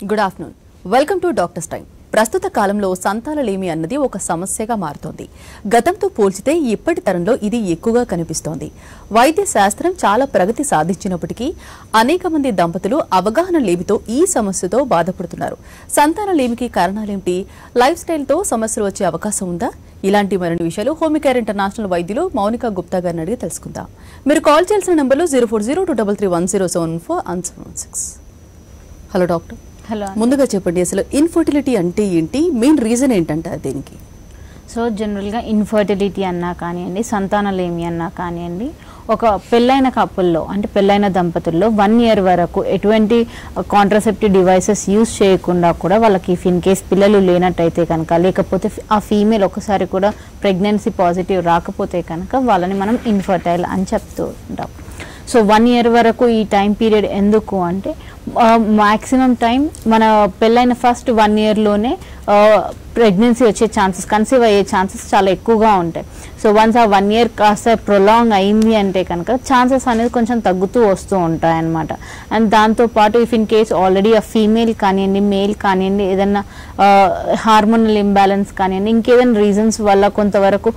Good afternoon. Welcome to doctors time. ప్రస్తుత కాలంలో సంతానలేమి అన్నది ఒక సమస్యగా మారుతోంది. గతంతో పోల్చితే ఇప్పటి తరంలో ఇది ఎక్కువగా కనిపిస్తోంది. వైద్య శాస్త్రం చాలా ప్రగతి సాధించినప్పటికీ అనేక మంది దంపతులు అవగాహన లేమితో ఈ సమస్యతో బాధపడుతున్నారు. సంతానలేమికి కారణాలేమిటి? లైఫ్ స్టైల్తో సమస్యలు వచ్చే అవకాశం ఉందా? ఇలాంటి మరిన్ని విషయాలు హోమికేర్ ఇంటర్నేషనల్ వైద్యులు మౌనిక గుప్తా గారిని అడిగి తెలుసుకుందాం. మీరు కాల్ చేయాల్సిన నంబర్లు 0402331076. Hello doctor. హలో. ముందుగా చెప్పండి, అసలు ఇన్ఫర్టిలిటీ అంటే ఏంటి, మెయిన్ రీజన్ ఏంటంటారు దీనికి? సో జనరల్గా ఇన్ఫర్టిలిటీ అన్నా కానివ్వండి, సంతానలేమి అన్నా కానివ్వండి, ఒక పెళ్ళైన కపుల్లో అంటే పెళ్ళైన దంపతుల్లో 1 year వరకు ఎటువంటి కాంట్రాసెప్టివ్ డివైసెస్ యూజ్ చేయకుండా కూడా వాళ్ళకి ఇన్ కేస్ పిల్లలు లేనట్టయితే కనుక, లేకపోతే ఆ ఫీమేల్ ఒకసారి కూడా ప్రెగ్నెన్సీ పాజిటివ్ రాకపోతే కనుక వాళ్ళని మనం ఇన్ఫర్టైల్ అని చెప్తూ ఉంటాం. సో 1 year వరకు ఈ టైం పీరియడ్ ఎందుకు అంటే మ్యాక్సిమం టైం మన పెళ్ళైన ఫస్ట్ 1 yearలోనే ప్రెగ్నెన్సీ వచ్చే ఛాన్సెస్, కన్సీవ్ అయ్యే ఛాన్సెస్ చాలా ఎక్కువగా ఉంటాయి. సో వన్స్ ఆ 1 year కాస్త ప్రొలాంగ్ అయింది అంటే కనుక ఛాన్సెస్ అనేది కొంచెం తగ్గుతూ వస్తూ ఉంటాయి అన్నమాట. అండ్ దాంతోపాటు ఇఫ్ ఇన్ కేస్ ఆల్రెడీ ఆ ఫీమేల్ కానివ్వండి, మేల్ కానివ్వండి, ఏదన్నా హార్మోనల్ ఇంబ్యాలెన్స్ కానివ్వండి, ఇంకేదైనా రీజన్స్ వల్ల కొంతవరకు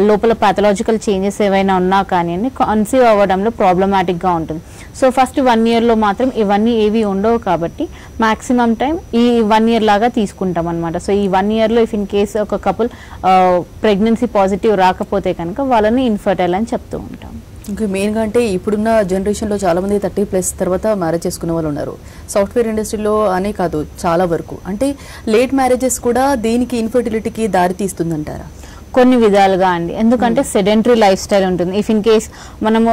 లోపల పాథలాజికల్ చేంజెస్ ఏవైనా ఉన్నా కానివ్వండి, కన్సీవ్ అవ్వడంలో ప్రాబ్లమాటిక్గా ఉంటుంది. సో ఫస్ట్ 1 yearలో మాత్రం ఇవన్నీ ఏవి ఉండవు కాబట్టి మ్యాక్సిమం టైం ఈ 1 year లాగా తీసుకుంటాం అనమాట. సో ఈ 1 yearలో ఇఫ్ ఇన్ కేస్ ఒక కపుల్ ప్రెగ్నెన్సీ పాజిటివ్ రాకపోతే కనుక వాళ్ళని ఇన్ఫర్టైల్ అని చెప్తూ ఉంటాం. ఇంకా మెయిన్గా అంటే ఇప్పుడున్న జనరేషన్లో చాలా మంది 30+ తర్వాత మ్యారేజ్ చేసుకునే వాళ్ళు ఉన్నారు. సాఫ్ట్వేర్ ఇండస్ట్రీలో అనే కాదు, చాలా వరకు అంటే లేట్ మ్యారేజెస్ కూడా దీనికి ఇన్ఫర్టిలిటీకి దారి తీస్తుందంటారా? కొన్ని విధాలుగా అండి. ఎందుకంటే సెడెంటరీ లైఫ్ స్టైల్ ఉంటుంది. ఇఫ్ ఇన్ కేస్ మనము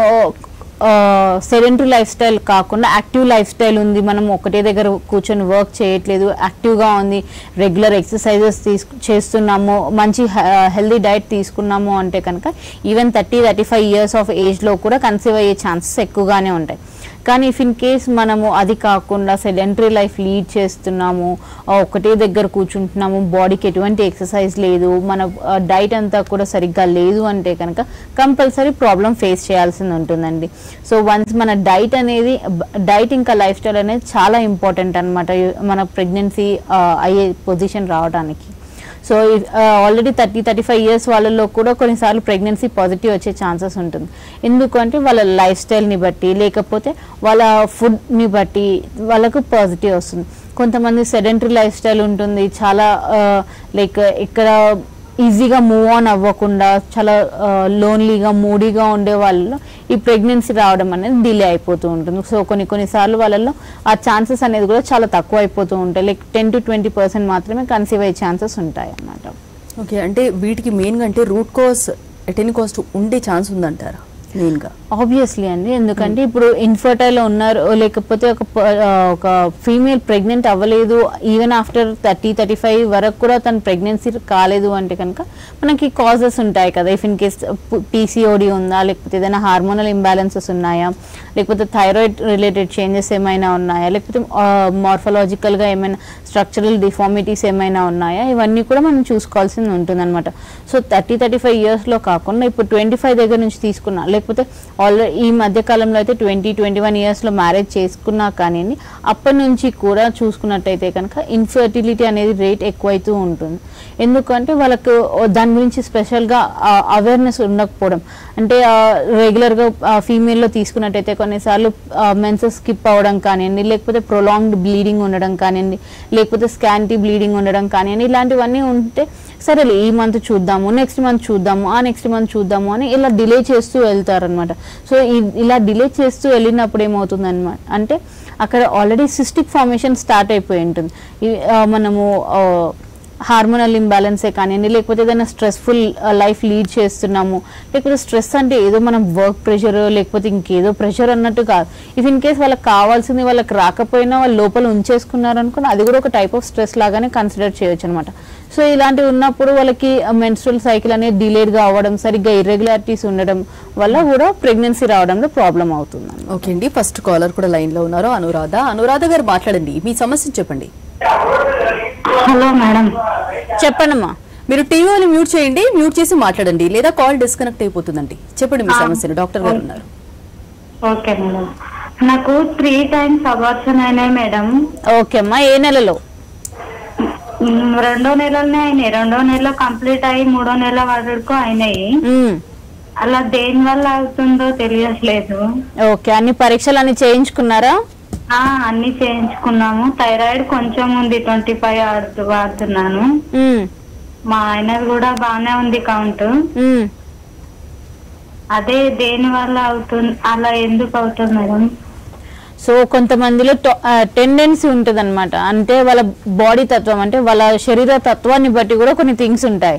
సెడెంటరీ లైఫ్ స్టైల్ కాకుండా యాక్టివ్ లైఫ్ స్టైల్ ఉంది, మనం ఒకటే దగ్గర కూర్చొని వర్క్ చేయట్లేదు, యాక్టివ్గా ఉంది, రెగ్యులర్ ఎక్సర్సైజెస్ చేస్తున్నాము, మంచి హెల్దీ డైట్ తీసుకున్నాము అంటే కనుక ఈవెన్ 30-35 years ఆఫ్ ఏజ్లో కూడా కన్సీవ్ అయ్యే ఛాన్సెస్ ఎక్కువగానే ఉంటాయి. కానీ ఇఫ్ ఇన్ కేస్ మనము అది కాకుండా సెడెంటరీ లైఫ్ లీడ్ చేస్తున్నాము, ఒకటే దగ్గర కూర్చుంటున్నాము, బాడీకి ఎటువంటి ఎక్సర్సైజ్ లేదు, మన డైట్ అంతా కూడా సరిగ్గా లేదు అంటే కనుక కంపల్సరీ ప్రాబ్లం ఫేస్ చేయాల్సింది ఉంటుందండి. సో వన్స్ మన డైట్ ఇంకా లైఫ్ స్టైల్ అనేది చాలా ఇంపార్టెంట్ అనమాట మన ప్రెగ్నెన్సీ అయ్యే పొజిషన్ రావడానికి. సో ఆల్రెడీ 30-35 years వాళ్ళలో కూడా కొన్నిసార్లు ప్రెగ్నెన్సీ పాజిటివ్ వచ్చే ఛాన్సెస్ ఉంటుంది. ఎందుకంటే వాళ్ళ లైఫ్ స్టైల్ని బట్టి, లేకపోతే వాళ్ళ ఫుడ్ని బట్టి వాళ్ళకు పాజిటివ్ వస్తుంది. కొంతమంది సెడెంటరీ లైఫ్ స్టైల్ ఉంటుంది, చాలా లైక్ ఇక్కడ ఈజీగా మూవ్ ఆన్ అవ్వకుండా చాలా లోన్లీగా మూడీగా ఉండే వాళ్ళలో ఈ ప్రెగ్నెన్సీ రావడం అనేది డిలే అయిపోతూ ఉంటుంది. సో కొన్నిసార్లు వాళ్ళలో ఆ ఛాన్సెస్ అనేది కూడా చాలా తక్కువ అయిపోతూ ఉంటాయి. లైక్ 10-20% మాత్రమే కన్సీవ్ అయ్యే ఛాన్సెస్ ఉంటాయి అన్నమాట. ఓకే, అంటే వీటికి మెయిన్గా అంటే root cause at any cost ఉండే ఛాన్స్ ఉందంటారా? మెయిన్గా ఆబ్వియస్లీ అండి. ఎందుకంటే ఇప్పుడు ఇన్ఫర్టైల్ ఉన్నారు, లేకపోతే ఒక ఫీమేల్ ప్రెగ్నెంట్ అవ్వలేదు, ఈవెన్ ఆఫ్టర్ 30-35 వరకు కూడా తను ప్రెగ్నెన్సీ కాలేదు అంటే కనుక మనకి కాజెస్ ఉంటాయి కదా. ఇఫ్ ఇన్ కేస్ పీసీఓడి ఉందా, లేకపోతే ఏదైనా హార్మోనల్ ఇంబ్యాలెన్సెస్ ఉన్నాయా, లేకపోతే థైరాయిడ్ రిలేటెడ్ చేంజెస్ ఏమైనా ఉన్నాయా, లేకపోతే మార్ఫలాజికల్గా ఏమైనా స్ట్రక్చరల్ డిఫార్మిటీస్ ఏమైనా ఉన్నాయా, ఇవన్నీ కూడా మనం చూసుకోవాల్సింది ఉంటుంది అనమాట. సో 30-35 yearsలో కాకుండా ఇప్పుడు 25 దగ్గర నుంచి తీసుకున్నా, లేకపోతే ఆల్రెడీ ఈ మధ్యకాలంలో అయితే 20-21 yearsలో మ్యారేజ్ చేసుకున్నా కానీ అప్పటి నుంచి కూడా చూసుకున్నట్టయితే కనుక ఇన్ఫర్టిలిటీ అనేది రేట్ ఎక్కువైతూ ఉంటుంది. ఎందుకంటే వాళ్ళకు దాని గురించి స్పెషల్గా అవేర్నెస్ ఉండకపోవడం. అంటే రెగ్యులర్గా ఫీమేల్లో తీసుకున్నట్టయితే కొన్నిసార్లు మెన్సెస్ స్కిప్ అవ్వడం కానివ్వండి, లేకపోతే ప్రొలాంగ్డ్ బ్లీడింగ్ ఉండడం కానివ్వండి, లేకపోతే స్కాంటీ బ్లీడింగ్ ఉండడం కానివ్వండి, ఇలాంటివన్నీ ఉంటే సరేలే ఈ మంత్ చూద్దాము, నెక్స్ట్ మంత్ చూద్దాము, నెక్స్ట్ మంత్ చూద్దాము అని ఇలా డిలే చేస్తూ వెళ్తారనమాట. సో ఇలా డిలే చేస్తూ వెళ్ళినప్పుడు ఏమవుతుంది అనమాట అంటే అక్కడ ఆల్రెడీ సిస్టిక్ ఫార్మేషన్ స్టార్ట్ అయిపోయి ఉంటుంది. మనము హార్మోనల్ ఇంబ్యాలెన్సే కానివ్వండి, లేకపోతే ఏదైనా స్ట్రెస్ఫుల్ లైఫ్ లీడ్ చేస్తున్నాము, లేకపోతే స్ట్రెస్ అంటే ఏదో మనం వర్క్ ప్రెషర్ లేకపోతే ఇంకేదో ప్రెషర్ అన్నట్టు కాదు. ఇఫ్ ఇన్ కేస్ వాళ్ళకి కావాల్సింది వాళ్ళకి రాకపోయినా వాళ్ళు లోపల ఉంచేసుకున్నారు అనుకుని అది కూడా ఒక టైప్ ఆఫ్ స్ట్రెస్ లాగానే కన్సిడర్ చేయొచ్చు అనమాట. సో ఇలాంటివి ఉన్నప్పుడు వాళ్ళకి మెన్స్ట్రువల్ సైకిల్ అనేది డిలేడ్గా అవ్వడం, సరిగ్గా ఇర్రెగ్యులారిటీస్ ఉండడం వల్ల కూడా ప్రెగ్నెన్సీ రావడంలో ప్రాబ్లం అవుతుంది. ఓకే అండి, ఫస్ట్ కాలర్ కూడా లైన్లో ఉన్నారు. అనురాధ గారు మాట్లాడండి, మీ సమస్యను చెప్పండి. Hello madam. చెప్పండమ్మా. మీరు టీవీని మ్యూట్ చేయండి, మ్యూట్ చేసి మాట్లాడండి, లేదా కాల్ డిస్కనెక్ట్ అయిపోతుందండి. చెప్పండి మీ సమస్యను, డాక్టర్ గారు ఉన్నారు. Okay madam. నాకు 3 times అబార్షన్ అయినాయి మేడం. ఓకే అమ్మా, ఏ నెలలో? 2వ నెలలోనే అయినాయి. 2వ నెలలో కంప్లీట్ అయ్యి 3వ నెల వరకు అయినాయి. అలా దేని వల్ల అవుతుందో తెలియట్లేదు. ఓకే, అన్ని పరీక్షలు అన్ని చేయించుకున్నారా? అన్ని చేయించుకున్నాము. థైరాయిడ్ కొంచెం ఉంది, 25 వాడుతున్నాను. మా ఆయనది కూడా బానే ఉంది కౌంట్. అదే దేని వల్ల అవుతుంది, అలా ఎందుకు అవుతుంది మేడం? సో కొంతమందిలో టెండెన్సీ ఉంటుంది అనమాట. అంటే వాళ్ళ బాడీ తత్వం, అంటే వాళ్ళ శరీర తత్వాన్ని బట్టి కూడా కొన్ని థింగ్స్ ఉంటాయి.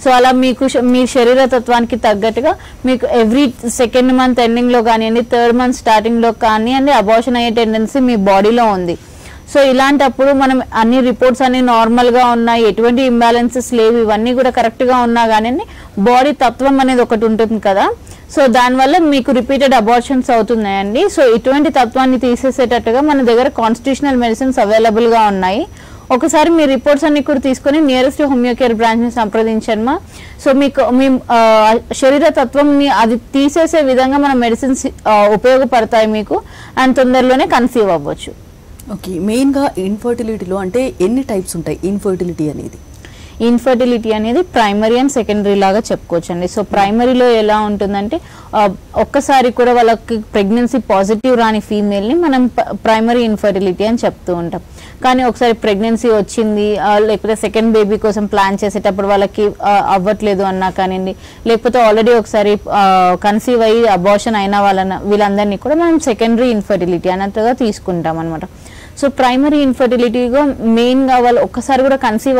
సో అలా మీకు మీ శరీర తత్వానికి తగ్గట్టుగా మీకు ఎవ్రీ 2nd month ఎండింగ్లో కానివ్వండి, 3rd month స్టార్టింగ్లో కానివ్వండి అబార్షన్ అయ్యే టెండెన్సీ మీ బాడీలో ఉంది. సో ఇలాంటప్పుడు మనం అన్ని రిపోర్ట్స్ అన్ని నార్మల్గా ఉన్నాయి, ఎటువంటి ఇంబ్యాలెన్సెస్ లేవు, ఇవన్నీ కూడా కరెక్ట్గా ఉన్నా కానీ బాడీ తత్వం అనేది ఒకటి ఉంటుంది కదా. సో దానివల్ల మీకు రిపీటెడ్ అబార్షన్స్ అవుతున్నాయండి. సో ఇటువంటి తత్వాన్ని తీసేసేటట్టుగా మన దగ్గర కాన్స్టిట్యూషనల్ మెడిసిన్స్ అవైలబుల్గా ఉన్నాయి. ఒకసారి మీ రిపోర్ట్స్ అన్ని కూడా తీసుకొని నియరెస్ట్ హోమియో కేర్ బ్రాంచ్ని సంప్రదించమ్మా. సో మీకు మీ శరీర తత్వంని అది తీసేసే విధంగా మన మెడిసిన్స్ ఉపయోగపడతాయి మీకు, అండ్ తొందరలోనే కన్సీవ్ అవ్వచ్చు. ఓకే, మెయిన్గా ఇన్ఫర్టిలిటీలో అంటే ఎన్ని టైప్స్ ఉంటాయి? ఇన్ఫర్టిలిటీ అనేది ప్రైమరీ అండ్ సెకండరీ లాగా చెప్పుకోవచ్చండి. సో ప్రైమరీలో ఎలా ఉంటుందంటే ఒక్కసారి కూడా వాళ్ళకి ప్రెగ్నెన్సీ పాజిటివ్ రాని ఫీమేల్ని మనం ప్రైమరీ ఇన్ఫర్టిలిటీ అని చెప్తూ ఉంటాం. కానీ ఒకసారి ప్రెగ్నెన్సీ వచ్చింది, లేకపోతే సెకండ్ బేబీ కోసం ప్లాన్ చేసేటప్పుడు వాళ్ళకి అవ్వట్లేదు అన్నా కానివ్వండి, లేకపోతే ఆల్రెడీ ఒకసారి కన్సీవ్ అయ్యి అబార్షన్ అయిన వీళ్ళందరినీ కూడా మనం సెకండరీ ఇన్ఫర్టిలిటీ అన్నట్టుగా తీసుకుంటాం అనమాట. సో ప్రైమరీ ఇన్ఫర్టిలిటీగా మెయిన్గా వాళ్ళు ఒక్కసారి కూడా కన్సీవ్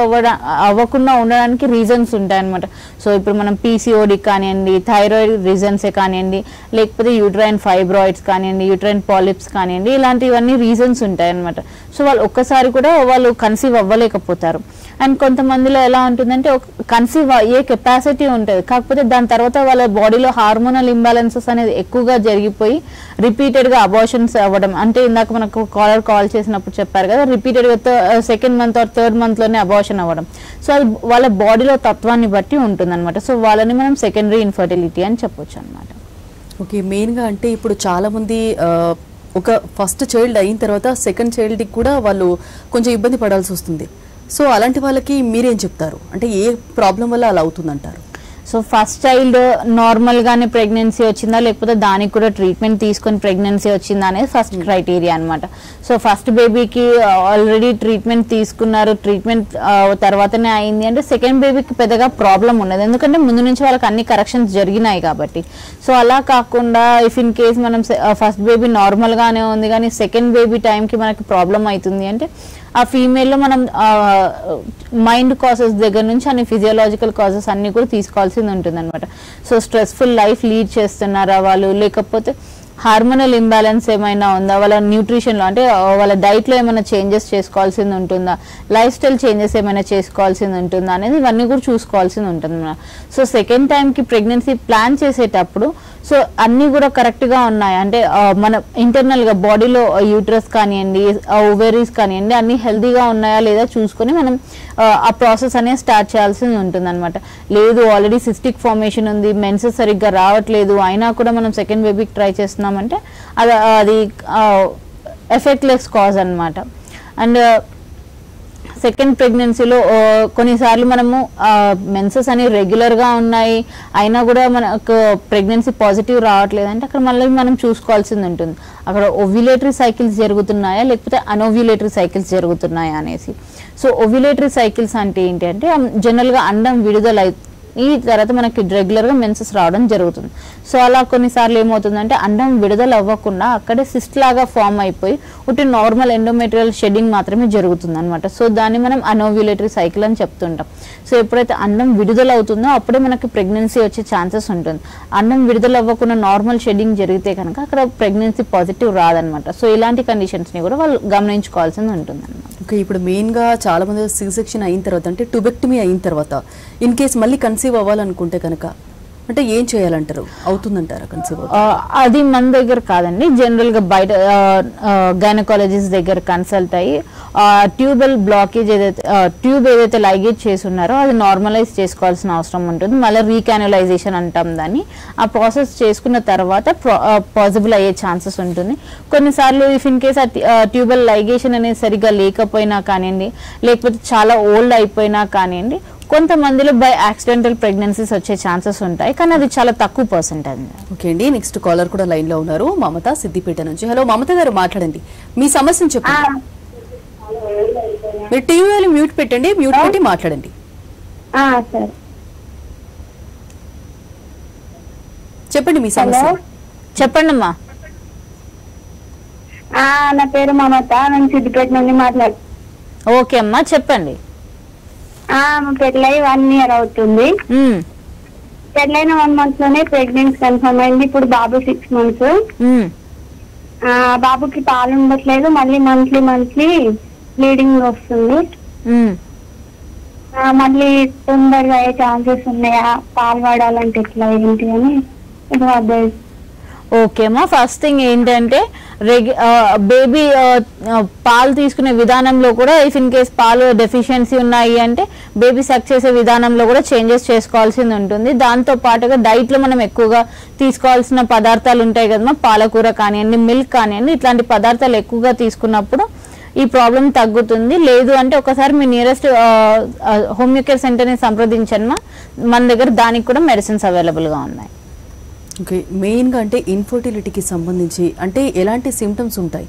అవ్వకుండా ఉండడానికి రీజన్స్ ఉంటాయన్నమాట. సో ఇప్పుడు మనం పీసీఓడి కానివ్వండి, థైరాయిడ్ రీజన్సే కానివ్వండి, లేకపోతే యూట్రైన్ ఫైబ్రాయిడ్స్ కానివ్వండి, యూట్రైన్ పాలిప్స్ కానివ్వండి, ఇలాంటివన్నీ రీజన్స్ ఉంటాయన్నమాట. సో వాళ్ళు ఒక్కసారి కూడా వాళ్ళు కన్సీవ్ అవ్వలేకపోతారు. అండ్ కొంతమందిలో ఎలా ఉంటుందంటే కన్సీవ్ అయ్యే కెపాసిటీ ఉంటుంది, కాకపోతే దాని తర్వాత వాళ్ళ బాడీలో హార్మోనల్ ఇంబ్యాలెన్సెస్ అనేది ఎక్కువగా జరిగిపోయి రిపీటెడ్గా అబార్షన్స్ అవ్వడం. అంటే ఇందాక మనకు కాల్ చేసినప్పుడు చెప్పారు కదా, రిపీటెడ్గా 2nd month or 3rd monthలోనే అబార్షన్ అవ్వడం. సో అది వాళ్ళ బాడీలో తత్వాన్ని బట్టి ఉంటుంది అనమాట. సో వాళ్ళని మనం సెకండరీ ఇన్ఫర్టిలిటీ అని చెప్పొచ్చు అనమాట. ఓకే, మెయిన్గా అంటే ఇప్పుడు చాలామంది ఒక ఫస్ట్ చైల్డ్ అయిన తర్వాత సెకండ్ చైల్డ్కి కూడా వాళ్ళు కొంచెం ఇబ్బంది పడాల్సి వస్తుంది. సో అలాంటి వాళ్ళకి మీరేం చెప్తారు? అంటే ఏ ప్రాబ్లం వల్ల అలా అవుతుందంటారు? సో ఫస్ట్ చైల్డ్ నార్మల్గానే ప్రెగ్నెన్సీ వచ్చిందా, లేకపోతే దానికి కూడా ట్రీట్మెంట్ తీసుకొని ప్రెగ్నెన్సీ వచ్చిందా అనేది ఫస్ట్ క్రైటీరియా అనమాట. సో ఫస్ట్ బేబీకి ఆల్రెడీ ట్రీట్మెంట్ తీసుకున్నారు, ట్రీట్మెంట్ తర్వాతనే అయింది అంటే సెకండ్ బేబీకి పెద్దగా ప్రాబ్లం ఉండదు, ఎందుకంటే ముందు నుంచి వాళ్ళకి అన్ని కరెక్షన్స్ జరిగినాయి కాబట్టి. సో అలా కాకుండా ఇఫ్ ఇన్ కేస్ మనం ఫస్ట్ బేబీ నార్మల్గానే ఉంది కానీ సెకండ్ బేబీ టైంకి మనకి ప్రాబ్లం అవుతుంది అంటే ఆ ఫీమేల్లో మనం మైండ్ కాజెస్ దగ్గర నుంచి అన్ని ఫిజియోలాజికల్ కాజెస్ అన్ని కూడా తీసుకోవాల్సింది ఉంటుంది అనమాట. సో స్ట్రెస్ఫుల్ లైఫ్ లీడ్ చేస్తున్నారా వాళ్ళు, లేకపోతే హార్మోనల్ ఇంబ్యాలెన్స్ ఏమైనా ఉందా, వాళ్ళ న్యూట్రిషన్లో అంటే వాళ్ళ డైట్లో ఏమైనా చేంజెస్ చేసుకోవాల్సింది ఉంటుందా, లైఫ్ స్టైల్ చేంజెస్ ఏమైనా చేసుకోవాల్సింది ఉంటుందా అనేది ఇవన్నీ కూడా చూసుకోవాల్సింది ఉంటుంది అన్నమాట. సో సెకండ్ టైంకి ప్రెగ్నెన్సీ ప్లాన్ చేసేటప్పుడు సో అన్నీ కూడా కరెక్ట్గా ఉన్నాయి అంటే మన ఇంటర్నల్గా బాడీలో యూట్రస్ కానివ్వండి, ఓవరీస్ కానివ్వండి అన్నీ హెల్తీగా ఉన్నాయా లేదా చూసుకొని మనం ఆ ప్రాసెస్ అనేది స్టార్ట్ చేయాల్సింది ఉంటుంది అనమాట. లేదు ఆల్రెడీ సిస్టిక్ ఫార్మేషన్ ఉంది, మెన్సెస్ సరిగ్గా రావట్లేదు అయినా కూడా మనం సెకండ్ బేబీకి ట్రై చేస్తున్నామంటే అది ఎఫెక్ట్లెస్ కాజ్ అనమాట. అండ్ సెకండ్ ప్రెగ్నెన్సీలో కొన్నిసార్లు మనము మెన్సెస్ అనేవి రెగ్యులర్గా ఉన్నాయి అయినా కూడా మనకు ప్రెగ్నెన్సీ పాజిటివ్ రావట్లేదు అంటే అక్కడ మళ్ళీ మనం చూసుకోవాల్సింది ఉంటుంది, అక్కడ ఓవ్యులేటరీ సైకిల్స్ జరుగుతున్నాయా లేకపోతే అనోవ్యులేటరీ సైకిల్స్ జరుగుతున్నాయా అనేసి. సో ఓవ్యులేటరీ సైకిల్స్ అంటే ఏంటి అంటే జనరల్గా అండం విడుదల ఈ తర్వాత మనకి రెగ్యులర్గా మెన్సెస్ రావడం జరుగుతుంది. సో అలా కొన్నిసార్లు ఏమవుతుందంటే అండం విడుదల అవ్వకుండా అక్కడే సిస్ట్ లాగా ఫామ్ అయిపోయి ఒకటి నార్మల్ ఎండోమెట్రియల్ షెడ్డింగ్ మాత్రమే జరుగుతుంది అనమాట. సో దాన్ని మనం అనోవ్యులేటరీ సైకిల్ అని చెప్తుంటాం. సో ఎప్పుడైతే అండం విడుదల అవుతుందో అప్పుడే మనకి ప్రెగ్నెన్సీ వచ్చే ఛాన్సెస్ ఉంటుంది. అండం విడుదల అవ్వకుండా నార్మల్ షెడ్డింగ్ జరిగితే కనుక అక్కడ ప్రెగ్నెన్సీ పాజిటివ్ రాదనమాట. సో ఇలాంటి కండిషన్స్ని కూడా వాళ్ళు గమనించుకోవాల్సింది ఉంటుంది అనమాట. ఓకే, ఇప్పుడు మెయిన్గా చాలా మంది సి సెక్షన్ అయిన తర్వాత అంటే ట్యూబెక్టమీ అయిన తర్వాత ఇన్ కేస్ మళ్ళీ కన్సీవ్ అవ్వాలనుకుంటే కనుక అంటే ఏం చేయాలంటారు? అవుతుందంటారా కన్సీవ్? అది మన దగ్గర కాదండి, జనరల్గా బయట గైనకాలజిస్ట్ దగ్గర కన్సల్ట్ అయ్యి ట్యూబల్ బ్లాకేజ్ ఏదైతే ట్యూబ్ ఏదైతే లైగేజ్ చేసి ఉన్నారో అది నార్మలైజ్ చేసుకోవాల్సిన అవసరం ఉంటుంది. మళ్ళీ రీకాన్యులైజేషన్ అంటాం దాన్ని. ఆ ప్రాసెస్ చేసుకున్న తర్వాత పాసిబుల్ అయ్యే ఛాన్సెస్ ఉంటుంది. కొన్నిసార్లు if in case tubal ligation అనేది సరిగ్గా లేకపోయినా కానివ్వండి, లేకపోతే చాలా ఓల్డ్ అయిపోయినా కానివ్వండి, కొంతమందిలో బై యాక్సిడెంటల్ ప్రెగ్నెన్సీస్ వచ్చే ఛాన్సెస్ ఉంటాయి, కానీ అది చాలా తక్కువ పర్సెంటేజ్. ఓకే అండి, నెక్స్ట్ కాలర్ కూడా లైన్ లో ఉన్నారు, మమత సిద్దిపేట నుంచి. హలో మమత గారు, మాట్లాడండి, మీ సమస్యను చెప్పండి. మీరు టీవీ మ్యూట్ పెట్టండి, మ్యూట్ పెట్టి మాట్లాడండి. చెప్పండి మీ సమస్య. చెప్పండి అమ్మా. నా పేరు మమత, నేను సిద్దిపేట నుండి మాట్లాడు. ఓకే అమ్మా, చెప్పండి. పెళ్ళై 1 year అవుతుంది. పెళ్ళైన 1 month లోనే ప్రెగ్నెన్సీ కన్ఫర్మ్ అయింది. ఇప్పుడు బాబు 6 months. బాబుకి పాలు ఉండట్లేదు, మళ్ళీ మంత్లీ బ్లీడింగ్ వస్తుంది. మళ్ళీ తొందరగా అయ్యే ఛాన్సెస్ ఉన్నాయా, పాలు వాడాలంటే ఎట్లా ఏంటి అని ఇప్పుడు అర్థం. ఓకే అమ్మా, ఫస్ట్ థింగ్ ఏంటంటే బేబీ పాలు తీసుకునే విధానంలో కూడా ఇఫ్ ఇన్ కేస్ పాలు డెఫిషియన్సీ ఉన్నాయి అంటే బేబీ సక్ చేసే విధానంలో కూడా చేంజెస్ చేసుకోవాల్సింది ఉంటుంది. దాంతో పాటుగా డైట్లో మనం ఎక్కువగా తీసుకోవాల్సిన పదార్థాలు ఉంటాయి కదమ్మా, పాలకూర కానివ్వండి, మిల్క్ కానివ్వండి, ఇట్లాంటి పదార్థాలు ఎక్కువగా తీసుకున్నప్పుడు ఈ ప్రాబ్లం తగ్గుతుంది. లేదు అంటే ఒకసారి మీ నియరెస్ట్ హోమియో కేర్ సెంటర్ని సంప్రదించమ్మా, మన దగ్గర దానికి కూడా మెడిసిన్స్ అవైలబుల్గా ఉన్నాయి. ఓకే, మెయిన్గా అంటే ఇన్ఫర్టిలిటీకి సంబంధించి అంటే ఎలాంటి సిమ్టమ్స్ ఉంటాయి,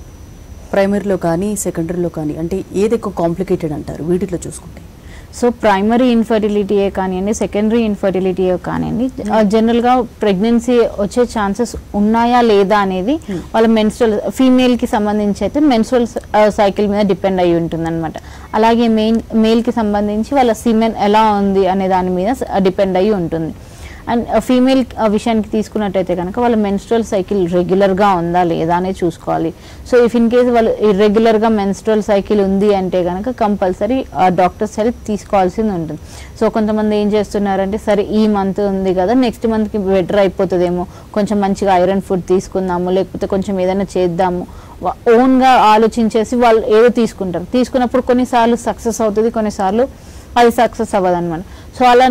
ప్రైమరీలో కానీ సెకండరీలో కానీ, అంటే ఏది ఎక్కువ కాంప్లికేటెడ్ అంటారు వీటిలో చూసుకుంటే? సో ప్రైమరీ ఇన్ఫర్టిలిటీయే కానివ్వండి, సెకండరీ ఇన్ఫర్టిలిటీయే కానివ్వండి, జనరల్గా ప్రెగ్నెన్సీ వచ్చే ఛాన్సెస్ ఉన్నాయా లేదా అనేది వాళ్ళ మెన్స్ట్రల్ ఫీమేల్కి సంబంధించి అయితే మెన్స్ట్రల్ సైకిల్ మీద డిపెండ్ అయి ఉంటుంది అనమాట. అలాగే మేల్కి సంబంధించి వాళ్ళ సిమెన్ ఎలా ఉంది అనే దాని మీద డిపెండ్ అయి ఉంటుంది. అండ్ ఫీమేల్ విషయానికి తీసుకున్నట్టయితే కనుక వాళ్ళ మెన్స్ట్రల్ సైకిల్ రెగ్యులర్గా ఉందా లేదా అనేది చూసుకోవాలి. సో ఇఫ్ ఇన్ కేసు వాళ్ళు ఇర్రెగ్యులర్గా మెన్స్ట్రల్ సైకిల్ ఉంది అంటే కనుక కంపల్సరీ డాక్టర్స్ హెల్ప్ తీసుకోవాల్సింది ఉంటుంది. సో కొంతమంది ఏం చేస్తున్నారంటే సరే ఈ మంత్ ఉంది కదా, నెక్స్ట్ మంత్కి బెటర్ అయిపోతుందేమో, కొంచెం మంచిగా ఐరన్ ఫుడ్ తీసుకుందాము, లేకపోతే కొంచెం ఏదైనా చేద్దాము, ఓన్గా ఆలోచించేసి వాళ్ళు ఏదో తీసుకుంటారు. తీసుకున్నప్పుడు కొన్నిసార్లు సక్సెస్ అవుతుంది, కొన్నిసార్లు అది సక్సెస్ అవ్వదు అనమాట. సో అలా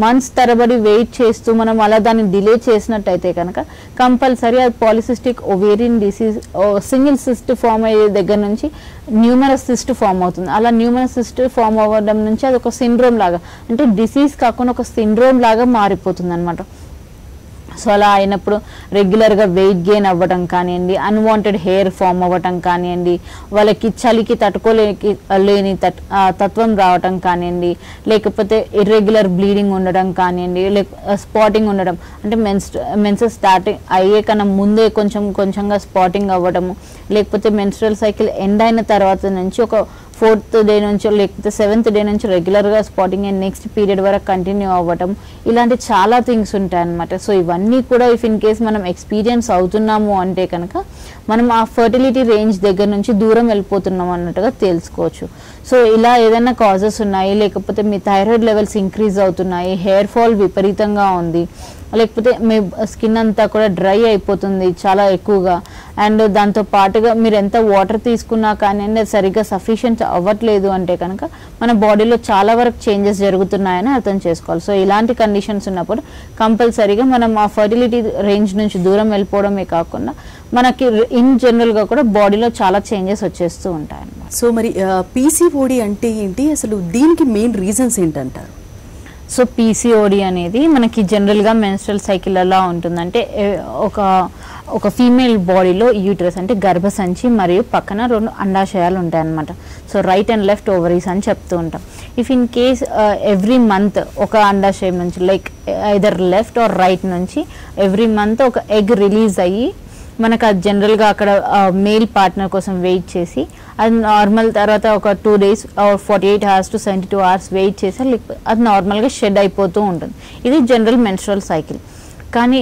మంత్స్ తరబడి వెయిట్ చేస్తూ మనం అలా దాన్ని డిలే చేసినట్టయితే కనుక కంపల్సరీ అది polycystic ovarian disease, single cyst form అయ్యే దగ్గర నుంచి న్యూమరస్ సిస్ట్ ఫామ్ అవుతుంది. అలా న్యూమరస్ సిస్ట్ ఫామ్ అవ్వడం నుంచి అది ఒక సిండ్రోమ్ లాగా, అంటే డిసీజ్ కాకుండా ఒక సిండ్రోమ్ లాగా మారిపోతుంది అనమాట. సో అలా అయినప్పుడు రెగ్యులర్గా వెయిట్ గెయిన్ అవ్వడం కానివ్వండి, అన్వాంటెడ్ హెయిర్ ఫామ్ అవ్వటం కానివ్వండి, వాళ్ళకి చలికి తట్టుకోలేని తత్వం రావటం కానివ్వండి, లేకపోతే ఇర్రెగ్యులర్ బ్లీడింగ్ ఉండడం కానివ్వండి, స్పాటింగ్ ఉండడం, అంటే మెన్సెస్ స్టార్టింగ్ అయ్యే కన్నా ముందే కొంచెంగా స్పాటింగ్ అవ్వడము, లేకపోతే మెన్స్ట్రల్ సైకిల్ ఎండ్ అయిన తర్వాత నుంచి ఒక 4th day నుంచి లేకపోతే 7th day నుంచి రెగ్యులర్గా స్పాటింగ్ అండ్ నెక్స్ట్ పీరియడ్ వరకు కంటిన్యూ అవ్వటం, ఇలాంటి చాలా థింగ్స్ ఉంటాయి అన్నమాట. సో ఇవన్నీ కూడా ఇఫ్ ఇన్ కేస్ మనం ఎక్స్పీరియన్స్ అవుతున్నాము అంటే కనుక మనం ఆ ఫర్టిలిటీ రేంజ్ దగ్గర నుంచి దూరం వెళ్ళిపోతున్నాం అన్నట్టుగా తెలుసుకోవచ్చు. సో ఇలా ఏదైనా కాజెస్ ఉన్నాయి, లేకపోతే మీ థైరాయిడ్ లెవెల్స్ ఇంక్రీజ్ అవుతున్నాయి, హెయిర్ ఫాల్ విపరీతంగా ఉంది, లేకపోతే మీ స్కిన్ అంతా కూడా డ్రై అయిపోతుంది చాలా ఎక్కువగా, అండ్ దాంతో పాటుగా మీరు ఎంత వాటర్ తీసుకున్నా కానీ అది సరిగ్గా సఫిషియెంట్ అవ్వట్లేదు అంటే కనుక మన బాడీలో చాలా వరకు చేంజెస్ జరుగుతున్నాయని అర్థం చేసుకోవాలి. సో ఇలాంటి కండిషన్స్ ఉన్నప్పుడు కంపల్సరీగా మనం ఆ ఫర్టిలిటీ రేంజ్ నుంచి దూరం వెళ్ళిపోవడమే కాకుండా మనకి ఇన్ జనరల్గా కూడా బాడీలో చాలా చేంజెస్ వచ్చేస్తూ ఉంటాయి అన్నమాట. సో మరి పీసీఓడి అంటే ఏంటి, అసలు దీనికి మెయిన్ రీజన్స్ ఏంటంటారు? సో పీసీఓడి అనేది మనకి జనరల్గా మెన్స్ట్రల్ సైకిల్ ఎలా ఉంటుందంటే ఒక ఫీమేల్ బాడీలో యూట్రస్ అంటే గర్భసంచి మరియు పక్కన 2 అండాశయాలు ఉంటాయన్నమాట. So right and left ovaries అని చెప్తూ ఉంటాం. If in case every month ఒక అండాశయం నుంచి like either left or right నుంచి ఎవ్రీ మంత్ ఒక ఎగ్ రిలీజ్ అయ్యి మనకు అది జనరల్గా అక్కడ మేల్ పార్ట్నర్ కోసం వెయిట్ చేసి అది నార్మల్ తర్వాత ఒక 2 days 48 hours to 72 hours wait చేసి అది నార్మల్గా షెడ్ అయిపోతూ ఉంటుంది. ఇది జనరల్ మెన్స్ట్రల్ సైకిల్. కానీ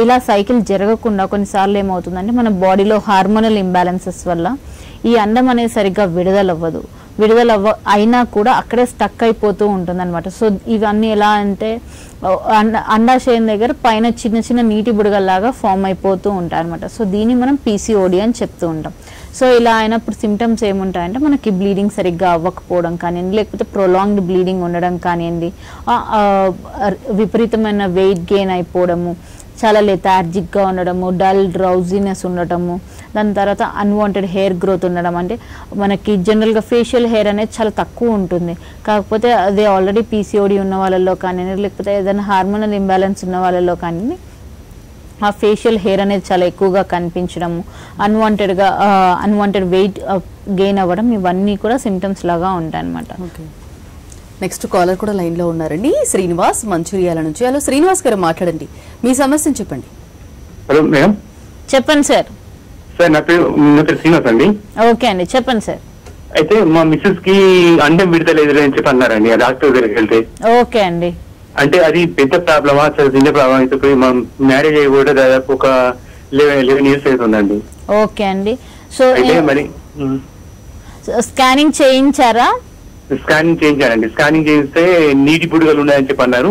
ఇలా సైకిల్ జరగకుండా కొన్నిసార్లు ఏమవుతుందంటే మన బాడీలో హార్మోనల్ ఇంబ్యాలెన్సెస్ వల్ల ఈ అండం అనేది సరిగ్గా విడుదలవ్వదు. అయినా కూడా అక్కడే స్టక్ అయిపోతూ ఉంటుంది అనమాట. సో ఇవన్నీ ఎలా అంటే అండాశయం దగ్గర పైన చిన్న చిన్న నీటి బుడగల్లాగా ఫామ్ అయిపోతూ ఉంటాయి అనమాట. సో దీన్ని మనం పీసీఓడి అని చెప్తూ ఉంటాం. సో ఇలా అయినప్పుడు సిమ్టమ్స్ ఏముంటాయంటే మనకి బ్లీడింగ్ సరిగ్గా అవ్వకపోవడం కానివ్వండి, లేకపోతే ప్రొలాంగ్డ్ బ్లీడింగ్ ఉండడం కానివ్వండి, విపరీతమైన వెయిట్ గెయిన్ అయిపోవడము, చాలా లెథార్జిక్గా ఉండడము, డల్ డ్రౌజీనెస్ ఉండటము, దాని తర్వాత అన్వాంటెడ్ హెయిర్ గ్రోత్ ఉండడం. అంటే మనకి జనరల్గా ఫేషియల్ హెయిర్ అనేది చాలా తక్కువ ఉంటుంది, కాకపోతే అదే ఆల్రెడీ పీసీఓడి ఉన్న వాళ్ళలో కానివ్వండి, లేకపోతే ఏదైనా హార్మోనల్ ఇంబ్యాలెన్స్ ఉన్న వాళ్ళలో కానివ్వండి ఆ ఫేషియల్ హెయిర్ అనేది చాలా ఎక్కువగా కనిపించడము, అన్వాంటెడ్ వెయిట్ గెయిన్ అవ్వడం, ఇవన్నీ కూడా సిమ్టమ్స్ లాగా ఉంటాయి అన్నమాట. నెక్స్ట్ కాలర్ కూడా లైన్ లో ఉన్నారండి, శ్రీనివాస్ మంచిర్యాల నుంచి. హలో శ్రీనివాస్ గారు, మాట్లాడండి, మీ సమస్యను చెప్పండి. Hello madam. చెప్పండి సార్. సార్ నా పేరు శ్రీనివాస్ అండి. ఓకే అండి, చెప్పండి సార్. అయితే మా మిస్సెస్ కి అండం విడుదల ఎదురని చెప్పి అన్నారండి డాక్టర్ దగ్గరికి వెళ్తే. ఓకే అండి. అంటే అది పెద్ద ప్రాబ్లమా, చిన్న ప్రాబ్లమ్ అయితే మ్యారేజ్ అయ్యి కూడా దాదాపు ఒక 11 years అవుతుందండి. ఓకే అండి. సో మరి స్కానింగ్ చేయించారా? స్కానింగ్ చేయించానండి. స్కానింగ్ చేయిస్తే నీటి బుడగలు ఉన్నాయని చెప్పి అన్నారు.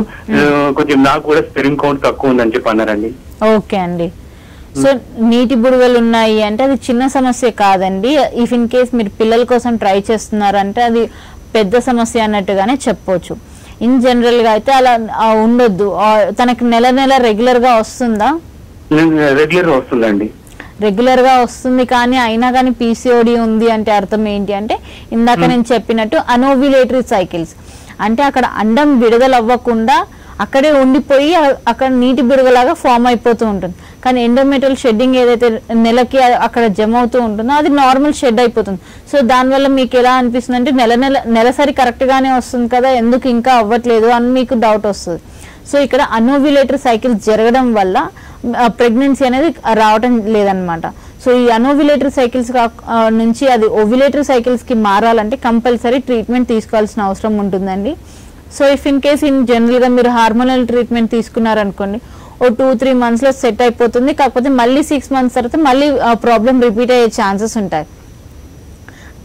కొంచెం నాకు కూడా స్పెర్మ్ కౌంట్ తక్కువ ఉందని చెప్పి అన్నారండి. ఓకే అండి. సో నీటి బుడగలు ఉన్నాయి అంటే అది చిన్న సమస్య కాదండి. ఇఫ్ ఇన్ కేస్ మీరు పిల్లల కోసం ట్రై చేస్తున్నారంటే అది పెద్ద సమస్య అన్నట్టుగానే చెప్పొచ్చు. ఇన్ జనరల్ గా అయితే అలా ఉండొద్దు. తనకి నెల రెగ్యులర్ గా వస్తుందా? రెగ్యులర్ గా వస్తుందండి. రెగ్యులర్ గా వస్తుంది, కానీ అయినా కానీ పీసీఓడి ఉంది అంటే అర్థం ఏంటి అంటే ఇందాక నేను చెప్పినట్టు అనోవ్యులేటరీ సైకిల్స్ అంటే అక్కడ అండం విడుదల అవ్వకుండా అక్కడే ఉండిపోయి అక్కడ నీటి బిడుగలాగా ఫామ్ అయిపోతూ ఉంటుంది. కానీ ఎండోమెట్రియల్ షెడ్డింగ్ ఏదైతే నెలకి అక్కడ జమ అవుతూ ఉంటుందో అది నార్మల్ షెడ్ అయిపోతుంది. సో దానివల్ల మీకు ఎలా అనిపిస్తుంది అంటే నెలసరి కరెక్ట్ గానే వస్తుంది కదా, ఎందుకు ఇంకా అవ్వట్లేదు అని మీకు డౌట్ వస్తుంది. సో ఇక్కడ అనోవ్యులేటరీ సైకిల్స్ జరగడం వల్ల ప్రెగ్నెన్సీ అనేది రావటం లేదనమాట. సో ఈ అనోవ్యులేటరీ సైకిల్స్ నుంచి అది ఓవ్యులేటరీ సైకిల్స్ కి మారాలంటే కంపల్సరీ ట్రీట్మెంట్ తీసుకోవాల్సిన అవసరం ఉంటుందండి. So if in case general గా మీరు హార్మోనల్ ట్రీట్మెంట్ తీసుకున్నారనుకోండి, ఓ 2-3 months లో సెట్ అయిపోతుంది. కాకపోతే మళ్ళీ 6 months తర్వాత మళ్ళీ ప్రాబ్లం రిపీట్ అయ్యే ఛాన్సెస్ ఉంటాయి.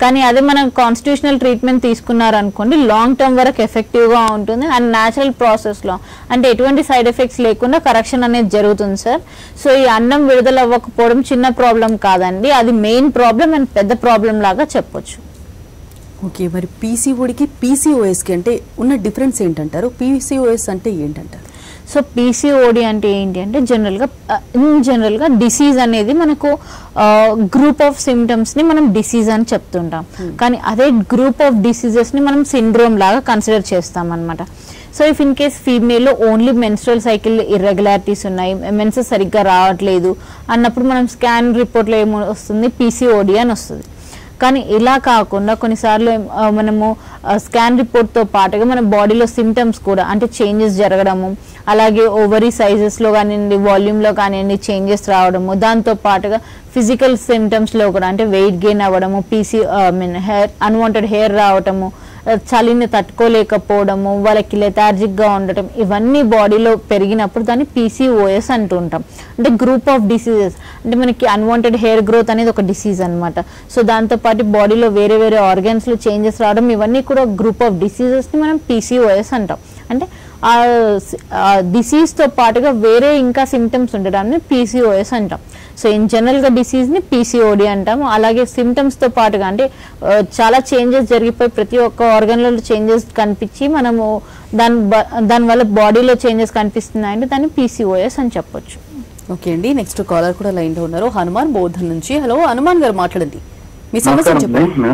కానీ అదే మనం కాన్స్టిట్యూషనల్ ట్రీట్మెంట్ తీసుకున్నారనుకోండి లాంగ్ టర్మ్ వరకు ఎఫెక్టివ్ గా ఉంటుంది అండ్ న్యాచురల్ ప్రాసెస్ లో అంటే ఎటువంటి సైడ్ ఎఫెక్ట్స్ లేకుండా కరెక్షన్ అనేది జరుగుతుంది సార్. సో ఈ అండం విడుదల అవ్వకపోవడం చిన్న ప్రాబ్లం కాదండి, అది మెయిన్ ప్రాబ్లం అండ్ పెద్ద ప్రాబ్లం లాగా చెప్పొచ్చు. ఓకే, మరి పీసీఓడికి పీసీఓఎస్కి అంటే ఉన్న డిఫరెన్స్ ఏంటంటారు? పీసీఓఎస్ అంటే ఏంటంటారు? సో పీసీఓడి అంటే ఏంటి అంటే జనరల్ గా డిసీజ్ అనేది మనకు గ్రూప్ ఆఫ్ సిమ్టమ్స్ ని మనం డిసీజ్ అని చెప్తుంటాం. కానీ అదే గ్రూప్ ఆఫ్ డిసీజెస్ ని మనం సిండ్రోమ్ లాగా కన్సిడర్ చేస్తాం అనమాట. So if in case female లో ఓన్లీ మెన్స్ట్రల్ సైకిల్ ఇర్రెగ్యులారిటీస్ ఉన్నాయి, మెన్సెస్ సరిగ్గా రావట్లేదు అన్నప్పుడు మనం స్కాన్ రిపోర్ట్ లో ఏమో వస్తుంది, పీసీఓడి అని వస్తుంది. కానీ ఇలా కాకుండా కొన్నిసార్లు మనము స్కాన్ రిపోర్ట్ తో పాటుగా మన బాడీలో సిమ్టమ్స్ కూడా అంటే చేంజెస్ జరగడము, అలాగే ఓవరీ సైజెస్ లో కానివ్వండి, వాల్యూమ్ లో కానివ్వండి చేంజెస్ రావడము, దాంతో పాటుగా ఫిజికల్ సిమ్టమ్స్ లో కూడా అంటే వెయిట్ గెయిన్ అవ్వడము, హెయిర్ అన్వాంటెడ్ హెయిర్ రావటము, చలిని తట్టుకోలేకపోవడము, వాళ్ళకి లెథార్జిక్ గా ఉండటం, ఇవన్నీ బాడీలో పెరిగినప్పుడు దాన్ని పీసీఓఎస్ అంటుంటాం. అంటే గ్రూప్ ఆఫ్ డిసీజెస్ అంటే మనకి అన్వాంటెడ్ హెయిర్ గ్రోత్ అనేది ఒక డిసీజ్ అనమాట. సో దాంతో పాటు బాడీలో వేరే ఆర్గన్స్ లో చేంజెస్ రావడం, ఇవన్నీ కూడా గ్రూప్ ఆఫ్ డిసీజెస్ ని మనం పీసీఓఎస్ అంటాం. అంటే ఆ డిసీజ్ తో పాటుగా వేరే ఇంకా సిమ్టమ్స్ ఉండడాన్ని పీసీఓఎస్ అంటాం. సో ఇన్ జనరల్ గా డిసీజ్ ని పీసీఓడి అంటాము. అలాగే సిమ్టమ్స్ తో పాటుగా అంటే చాలా చేంజెస్ జరిగిపోయి ప్రతి ఒక్క ఆర్గన్ లో చేంజెస్ కనిపించి మనము దాని వల్ల బాడీలో చేంజెస్ కనిపిస్తున్నాయంటే దాన్ని పీసీఓఎస్ అని చెప్పొచ్చు. ఓకే అండి, నెక్స్ట్ కాలర్ కూడా లైన్ లో ఉన్నారు, హనుమాన్ బోధన్ నుంచి. హలో హనుమాన్ గారు, మాట్లాడండి, మీ సమస్య చెప్పండి.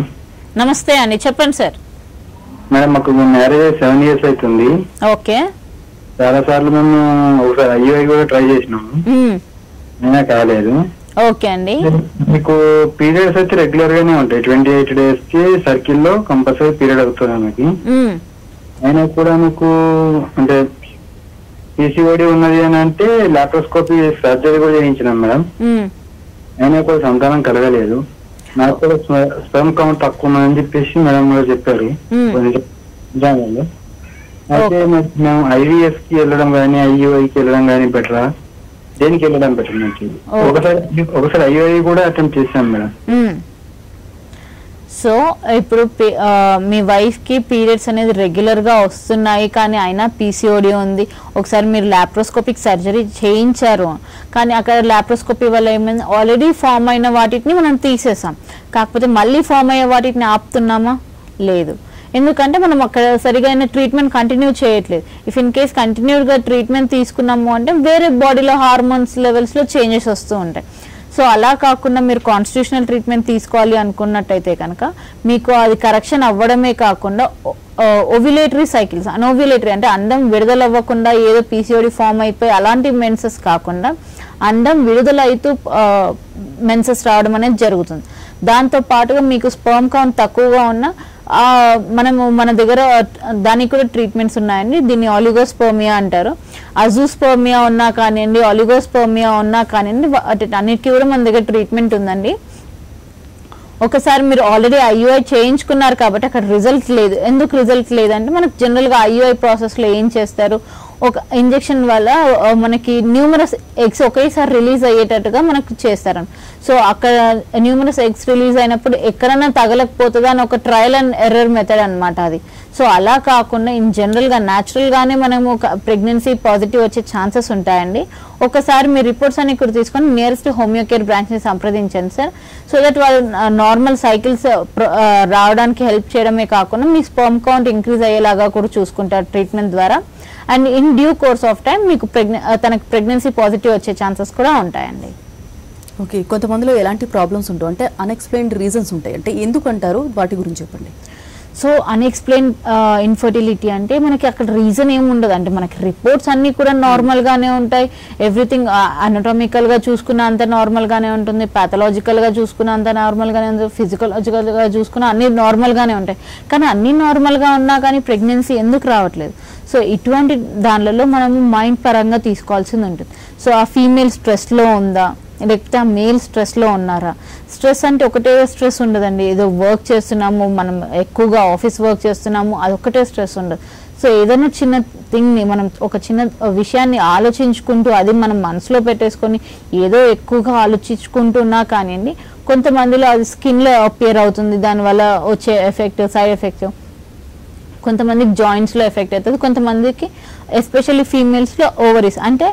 నమస్తే అండి, చెప్పండి సార్. మేడం మాకు మ్యారేజ్ 7 years అవుతుంది. ఓకే, చాలా సార్లు మేము ఒకసారి ఐఐ కూడా ట్రై చేసినాము, అయినా కాలేదు. ఓకే అండి. మీకు పీరియడ్స్ వచ్చి రెగ్యులర్ గానే ఉంటాయి, 28 days కి సర్కిల్ లో కంపల్సరీ పీరియడ్ అవుతుంది ఆమెకి. అయినా కూడా మీకు అంటే పీసీఓడి ఉన్నది అని అంటే లాప్రోస్కోపీ సర్జరీ కూడా చేయించినాం మేడం, అయినా కూడా సంతానం కలగలేదు. నాకు కూడా స్పెర్మ్ కౌంట్ తక్కువ ఉందని చెప్పేసి మేడం కూడా చెప్పారు. అయితే మేము ఐవీఎస్ కి వెళ్ళడం కానీ ఐయుఐకి వెళ్ళడం కానీ బెటరా, దేనికి వెళ్ళడం బెటర్ మంచిది? ఒకసారి ఐయుఐ కూడా అటెంప్ట్ చేశాం మేడం. సో ఇప్పుడు మీ వైఫ్కి పీరియడ్స్ అనేది రెగ్యులర్గా వస్తున్నాయి కానీ అయినా పీసీఓడి ఉంది, ఒకసారి మీరు లాప్రోస్కోపిక్ సర్జరీ చేయించారు కానీ అక్కడ లాప్రోస్కోపీ వల్ల ఏమైంది, ఆల్రెడీ ఫామ్ అయిన వాటిని మనం తీసేసాం, కాకపోతే మళ్ళీ ఫామ్ అయ్యే వాటిని ఆపుతున్నామా? లేదు. ఎందుకంటే మనం అక్కడ సరిగా ట్రీట్మెంట్ కంటిన్యూ చేయట్లేదు. ఇఫ్ ఇన్ కేస్ కంటిన్యూగా ట్రీట్మెంట్ తీసుకున్నాము అంటే వేరే బాడీలో హార్మోన్స్ లెవెల్స్లో చేంజెస్ వస్తూ ఉంటాయి. సో అలా కాకుండా మీరు కాన్స్టిట్యూషనల్ ట్రీట్మెంట్ తీసుకోవాలి అనుకున్నట్టయితే కనుక మీకు అది కరెక్షన్ అవ్వడమే కాకుండా ఓవ్యులేటరీ సైకిల్స్, అనోవ్యులేటరీ అంటే అండం విడుదల అవ్వకుండా ఏదో పీసీఓడి ఫామ్ అయిపోయి అలాంటి మెన్సెస్ కాకుండా అండం విడుదల అవుతూ మెన్సెస్ రావడం అనేది జరుగుతుంది. దాంతో పాటుగా మీకు స్పర్మ్ కౌంట్ తక్కువగా ఉన్న మనము మన దగ్గర దానికి కూడా ట్రీట్మెంట్స్ ఉన్నాయండి. దీన్ని ఆలిగోస్పర్మియా అంటారు. అజూస్పర్మియా ఉన్నా కానివ్వండి, ఆలిగోస్పర్మియా ఉన్నా కానివ్వండి, అన్నిటికీ కూడా మన దగ్గర ట్రీట్మెంట్ ఉందండి. ఒకసారి మీరు ఆల్రెడీ ఐయుఐ చేయించుకున్నారు కాబట్టి అక్కడ రిజల్ట్ లేదు. ఎందుకు రిజల్ట్ లేదంటే మనకు జనరల్గా ఐయుఐ ప్రాసెస్లో ఏం చేస్తారు, ఒక ఇంజెక్షన్ వల్ల మనకి న్యూమరస్ ఎగ్స్ ఒకేసారి రిలీజ్ అయ్యేటట్టుగా మనకు చేస్తారు. సో అక్కడ న్యూమరస్ ఎగ్స్ రిలీజ్ అయినప్పుడు ఎక్కడైనా తగలకపోతుందా అని ఒక ట్రయల్ అండ్ ఎర్రర్ మెథడ్ అనమాట అది. సో అలా కాకుండా ఇన్ జనరల్గా న్యాచురల్గానే మనము ప్రెగ్నెన్సీ పాజిటివ్ వచ్చే ఛాన్సెస్ ఉంటాయండి. ఒకసారి మీ రిపోర్ట్స్ అన్ని ఇక్కడ తీసుకొని నియరెస్ట్ హోమియోకేర్ బ్రాంచ్ని సంప్రదించండి సార్. సో దట్ వాళ్ళు నార్మల్ సైకిల్స్ రావడానికి హెల్ప్ చేయడమే కాకుండా మీ స్పర్మ్ కౌంట్ ఇంక్రీజ్ అయ్యేలాగా కూడా చూసుకుంటారు ట్రీట్మెంట్ ద్వారా. And in due course of time మీకు తనకి ప్రెగ్నెన్సీ పాజిటివ్ వచ్చే ఛాన్సెస్ కూడా ఉంటాయండి. ఓకే, కొంతమందిలో ఎలాంటి ప్రాబ్లమ్స్ ఉంటాయి అంటే అన్ఎక్స్ప్లెయిన్డ్ రీజన్స్ ఉంటాయి, అంటే ఎందుకు అంటారు వాటి గురించి చెప్పండి. సో అన్ఎక్స్ప్లెయిన్ ఇన్ఫర్టిలిటీ అంటే మనకి అక్కడ రీజన్ ఏమి ఉండదు, అంటే మనకి రిపోర్ట్స్ అన్నీ కూడా నార్మల్గానే ఉంటాయి. ఎవ్రీథింగ్ అనటామికల్గా చూసుకున్న అంత నార్మల్గానే ఉంటుంది, ప్యాథలాజికల్గా చూసుకున్న అంత నార్మల్గానే ఉంటుంది, ఫిజికలాజికల్గా చూసుకున్న అన్నీ నార్మల్గానే ఉంటాయి. కానీ అన్నీ నార్మల్గా ఉన్నా కానీ ప్రెగ్నెన్సీ ఎందుకు రావట్లేదు? సో ఇటువంటి దానిలలో మనము మైండ్ పరంగా తీసుకోవాల్సింది ఉంటుంది. సో ఆ ఫీమేల్ స్ట్రెస్లో ఉందా, లేకపోతే ఆ మేల్ స్ట్రెస్లో ఉన్నారా? స్ట్రెస్ అంటే ఒకటే స్ట్రెస్ ఉండదండి, ఏదో వర్క్ చేస్తున్నాము, మనం ఎక్కువగా ఆఫీస్ వర్క్ చేస్తున్నాము అదొకటే స్ట్రెస్ ఉండదు. సో ఏదైనా చిన్న థింగ్ని మనం ఒక చిన్న విషయాన్ని ఆలోచించుకుంటూ అది మనం మనసులో పెట్టేసుకొని ఏదో ఎక్కువగా ఆలోచించుకుంటున్నా కానివ్వండి, కొంతమందిలో అది స్కిన్లో అపియర్ అవుతుంది, దానివల్ల వచ్చే ఎఫెక్ట్ సైడ్ ఎఫెక్ట్ కొంతమందికి జాయింట్స్లో ఎఫెక్ట్ అవుతుంది, కొంతమందికి ఎస్పెషల్లీ ఫీమేల్స్లో ఓవరీస్ అంటే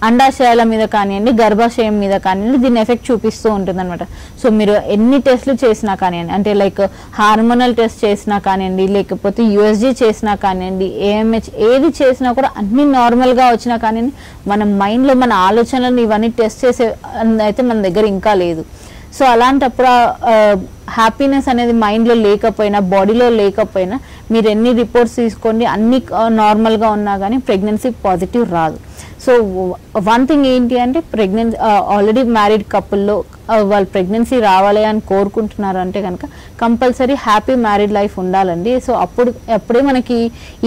అండాశయాల మీద కానివ్వండి, గర్భాశయం మీద కానివ్వండి దీని ఎఫెక్ట్ చూపిస్తూ ఉంటుంది అనమాట. సో మీరు ఎన్ని టెస్ట్లు చేసినా కానివ్వండి, అంటే లైక్ హార్మోనల్ టెస్ట్ చేసినా కానివ్వండి, లేకపోతే యూఎస్జీ చేసినా కానివ్వండి, ఏఎంహెచ్ ఏది చేసినా కూడా అన్ని నార్మల్గా వచ్చినా కానివ్వండి, మన మైండ్లో మన ఆలోచనలను ఇవన్నీ టెస్ట్ చేసే అయితే మన దగ్గర ఇంకా లేదు. సో అలాంటప్పుడు హ్యాపీనెస్ అనేది మైండ్లో లేకపోయినా బాడీలో లేకపోయినా మీరు ఎన్ని రిపోర్ట్స్ తీసుకోండి అన్ని నార్మల్గా ఉన్నా కానీ ప్రెగ్నెన్సీ పాజిటివ్ రాదు. సో వన్ థింగ్ ఏంటి అంటే ప్రెగ్నెన్సీ ఆల్రెడీ మ్యారీడ్ కపుల్లో వాళ్ళు ప్రెగ్నెన్సీ రావాలి అని కోరుకుంటున్నారు అంటే కనుక కంపల్సరీ హ్యాపీ మ్యారీడ్ లైఫ్ ఉండాలండి. సో అప్పుడే మనకి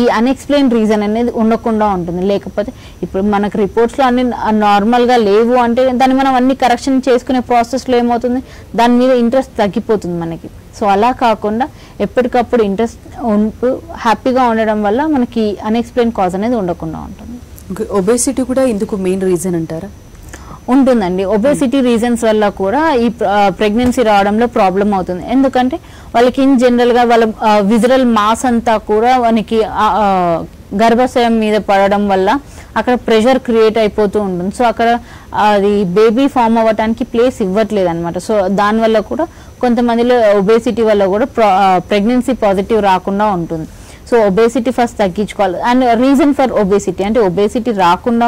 ఈ అన్ఎక్స్ప్లెయిన్ రీజన్ అనేది ఉండకుండా ఉంటుంది. లేకపోతే ఇప్పుడు మనకు రిపోర్ట్స్లో అన్ని నార్మల్గా లేవు అంటే దాన్ని మనం అన్ని కరెక్షన్ చేసుకునే ప్రాసెస్లో ఏమవుతుంది, దాని మీద ఇంట్రెస్ట్ తగ్గిపోతుంది మనకి. సో అలా కాకుండా ఎప్పటికప్పుడు ఇంట్రెస్ట్ ఉంటూ హ్యాపీగా ఉండడం వల్ల మనకి అన్ఎక్స్ప్లెయిన్ కాజ్ అనేది ఉండకుండా ఉంటుంది. ఒబేసిటీ కూడా ఇందుకు మెయిన్ రీజన్ అంటారా? ఉంటుందండి. ఒబేసిటీ రీజన్స్ వల్ల కూడా ఈ ప్రెగ్నెన్సీ రావడంలో ప్రాబ్లం అవుతుంది. ఎందుకంటే వాళ్ళకి ఇన్ జనరల్గా వాళ్ళ విజరల్ మాస్ అంతా కూడా మనకి గర్భాశయం మీద పడడం వల్ల అక్కడ ప్రెషర్ క్రియేట్ అయిపోతూ ఉంటుంది. సో అక్కడ అది బేబీ ఫామ్ అవ్వడానికి ప్లేస్ ఇవ్వట్లేదు అనమాట. సో దానివల్ల కూడా కొంతమందిలో ఒబేసిటీ వల్ల కూడా ప్రెగ్నెన్సీ పాజిటివ్ రాకుండా ఉంటుంది. సో ఒబేసిటీ ఫస్ట్ తగ్గించుకోవాలి. అండ్ రీజన్ ఫర్ ఒబేసిటీ అంటే ఒబేసిటీ రాకుండా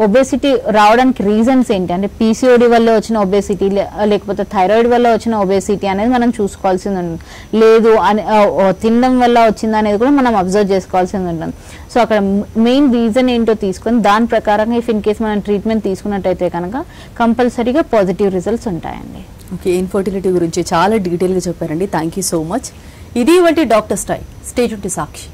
ఒబేసిటీ రావడానికి రీజన్స్ ఏంటి అంటే పీసీఓడి వల్ల వచ్చిన ఒబేసిటీ లేకపోతే థైరాయిడ్ వల్ల వచ్చిన ఒబేసిటీ అనేది మనం చూసుకోవాల్సింది ఉంటుంది. లేదు అని తినడం వల్ల వచ్చింది అనేది కూడా మనం అబ్జర్వ్ చేసుకోవాల్సింది ఉంటుంది. సో అక్కడ మెయిన్ రీజన్ ఏంటో తీసుకొని దాని ప్రకారంగా ఇఫ్ ఇన్ కేస్ మనం ట్రీట్మెంట్ తీసుకున్నట్టయితే కనుక కంపల్సరీగా పాజిటివ్ రిజల్ట్స్ ఉంటాయండి. ఓకే, ఇన్ఫర్టిలిటీ గురించి చాలా డీటెయిల్గా చెప్పారండి. Thank you so much. ఇది వంటి doctor style. Stay tuned to Sakshi.